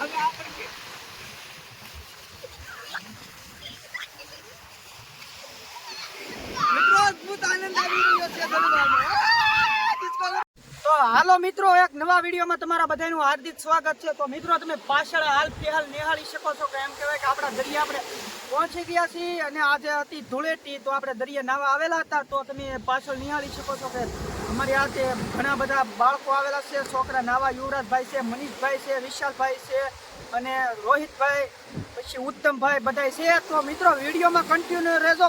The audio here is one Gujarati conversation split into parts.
તો હાલો મિત્રો, એક નવા વિડીયોમાં તમારા બધાનું હાર્દિક સ્વાગત છે. તો મિત્રો તમે પાછળ હાલ ફિલહાલ નિહાળી શકો છો કે એમ કહેવાય કે આપણા દરિયા આપણે પહોંચી ગયા છીએ અને આજે હતી ધૂળેટી. તો આપણે દરિયા નાવા આવેલા હતા. તો તમે પાછળ નિહાળી શકો છો કે અમારી હાથે ઘણા બધા બાળકો આવેલા છે. છોકરા નાવા યુવરાજભાઈ છે, મનીષભાઈ છે, વિશાલભાઈ છે અને રોહિતભાઈ, પછી ઉત્તમભાઈ બધા છે. તો મિત્રો વિડીયોમાં કન્ટિન્યુ રહેજો.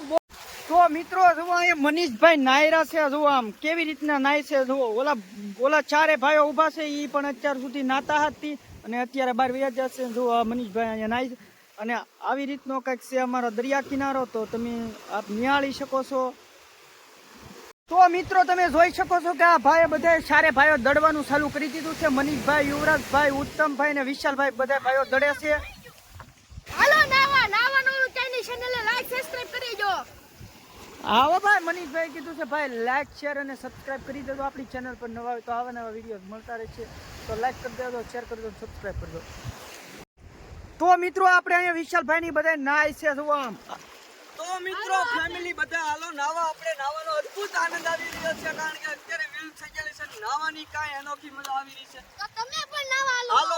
તો મિત્રો જુઓ અહીંયા મનીષભાઈ નાયરા છે. જુઓ આમ કેવી રીતના નાય છે. જુઓ ઓલા ચારે ભાઈઓ ઊભા છે, એ પણ અત્યાર સુધી નાતા હતી અને અત્યારે બહાર વ્યા જશે. જુઓ મનીષભાઈ અહીંયા નાય અને આવી રીતનો કંઈક છે અમારો દરિયા કિનારો. તો તમે આપ નિહાળી શકો છો. તો મિત્રો તમે જોઈ શકો છો કે આ ભાઈએ બધા ચારે ભાઈઓ દડવાનું ચાલુ કરી દીધું છે. મનીષભાઈ, યુવરાજભાઈ, ઉત્તમભાઈ ને વિશાલભાઈ બધા ભાઈઓ દડે છે. હાલો નાવાનું ચાઇની ચેનલ લાઈક સબસ્ક્રાઇબ કરી દો. આવો ભાઈ, મનીષભાઈ કીધું છે ભાઈ લાઈક શેર અને સબસ્ક્રાઇબ કરી દેજો. આપણી ચેનલ પર નવા હોય તો આવા નવા વિડીયો મળતા રહે છે. તો લાઈક કરી દેજો, શેર કરી દો, સબસ્ક્રાઇબ કરજો. તો મિત્રો આપણે અહીંયા વિશાલભાઈની બધા નાય છે. જુઓ આમ. તો મિત્રો ફેમિલી બધા હાલો નાવા. આપણે નાવાનો અદ્ભુત આનંદ આવી રહ્યો છે, કારણ કે અત્યારે વેલ થઈ ગયેલી છે. નાવાની કાંઈ અનોખી મજા આવી રહી છે. તો તમે પણ નાવા હાલો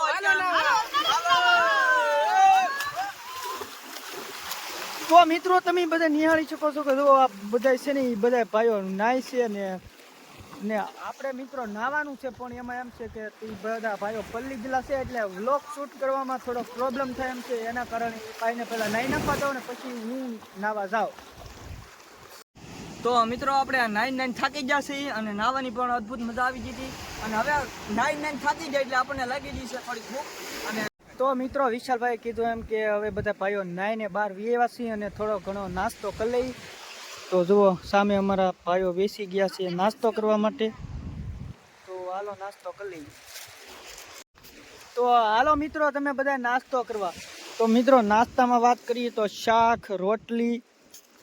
તો મિત્રો તમે બધા નિહાળી શકો છો કે જો આ બધા છે ને એ બધા ભાઈઓ નાય છે ને આપણે મિત્રો નાવાનું છે. પણ એમાં એમ છે કે એ બધા ભાઈઓ પલ્લી ગયેલા છે એટલે વ્લોગ શૂટ કરવામાં થોડો પ્રોબ્લેમ થાય એમ છે. એના કારણે એ ભાઈને પહેલાં નાહી નાખવા દઉં ને પછી હું નાવા જાઉં. તો મિત્રો આપણે નાઈન થાકી ગયા છીએ અને નાવાની પણ અદ્ભુત મજા આવી ગઈ. અને હવે નાઈન થાકી જાય એટલે આપણને લાગી ગઈ છે થોડી ભૂખ. અને તો મિત્રો વિશાલભાઈ કીધું એમ કે હવે બધા ભાઈઓ નાઈને બહાર વિયેવા છીએ અને થોડો ઘણો નાસ્તો કરી લઈ. તો જુઓ સામે અમારા ભાઈઓ બેસી ગયા છે નાસ્તો કરવા માટે. તો હાલો નાસ્તો કરી લઈએ. તો હાલો મિત્રો તમે બધા નાસ્તો કરવા. તો મિત્રો નાસ્તામાં વાત કરીએ તો શાક, રોટલી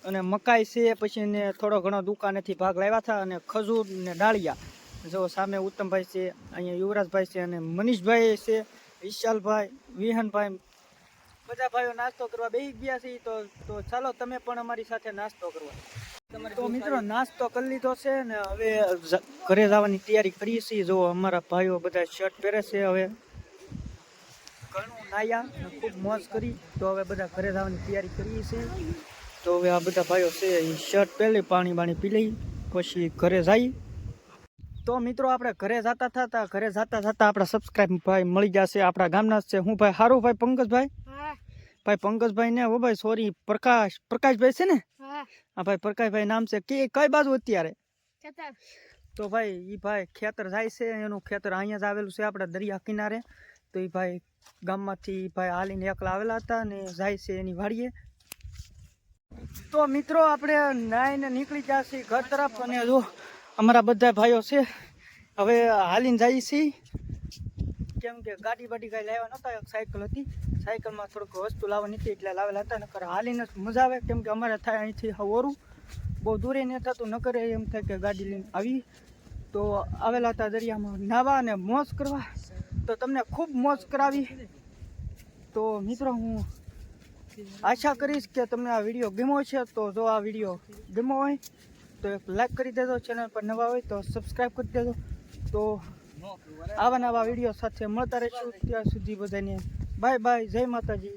અને મકાઈ છે. પછી ને થોડો ઘણો દુકાનેથી ભાગ લાવ્યા હતા અને ખજૂર ને ડાળિયા. જો સામે ઉત્તમભાઈ છે, અહીંયા યુવરાજભાઈ છે અને મનીષભાઈ છે, વિશાલભાઈ, વિહનભાઈ બધા ભાઈઓ નાસ્તો કરવા બેસી ગયા છે. તો ચાલો તમે પણ અમારી સાથે નાસ્તો કરવા. તો મિત્રો નાસ્તો કરી લીધો છે ને હવે ઘરે જવાની તૈયારી કરીએ છીએ. જો અમારા ભાઈઓ બધા શર્ટ પહેરે છે. હવે ઘણું નાયા ખૂબ મોજ કરી. તો હવે બધા ઘરે જવાની તૈયારી કરીએ છીએ. તો હવે આ બધા ભાઈઓ છે એ શર્ટ પહેરી પાણી પી લઈ પછી ઘરે જઈ. તો મિત્રો આપણે ઘરે જતા આપણા સબસ્ક્રાઇબ ભાઈ મળી જશે. આપણા ગામના છે. હું ભાઈ સારું ભાઈ પંકજભાઈ, ભાઈ પંકજભાઈ ને હો ભાઈ સોરી પ્રકાશભાઈ છે ને. હા ભાઈ પ્રકાશભાઈ નામ છે. કે કઈ બાજુ અત્યારે? તો ભાઈ એ ભાઈ ખેતર જાય છે. એનું ખેતર અહીંયા જ આવેલું છે આપણા દરિયા કિનારે. તો એ ભાઈ ગામમાંથી ભાઈ હાલીને એકલા આવેલા હતા અને જાય છે એની વાડીએ. તો મિત્રો આપણે નાઈને નીકળી જશે ઘર તરફ. અને જો અમારા બધા ભાઈઓ છે હવે હાલીને જઈએ છીએ, કેમ કે ગાડી કાંઈ લાવ્યા નહોતા. એક સાયકલ હતી, સાયકલમાં થોડુંક વસ્તુ લાવવાની હતી એટલે લાવેલા હતા. નકર હાલીને મજા આવે, કેમ કે અમારે થાય અહીંથી ઓરું બહુ દૂરે નહીં થતું. નકર એમ થાય કે ગાડી લઈને આવી. તો આવેલા હતા દરિયામાં નાવા અને મોજ કરવા. તો તમને ખૂબ મોજ કરાવી. તો મિત્રો હું આશા કરીશ કે તમને આ વિડીયો ગમ્યો છે. તો જો આ વિડીયો ગમ્યો હોય તો એક લાઈક કરી દેજો. ચેનલ પર નવા હોય તો સબસ્ક્રાઈબ કરી દેજો. તો આવા નવા વિડીયો સાથે મળતા રહીશું. ત્યાં સુધી બધાને બાય બાય, જય માતાજી.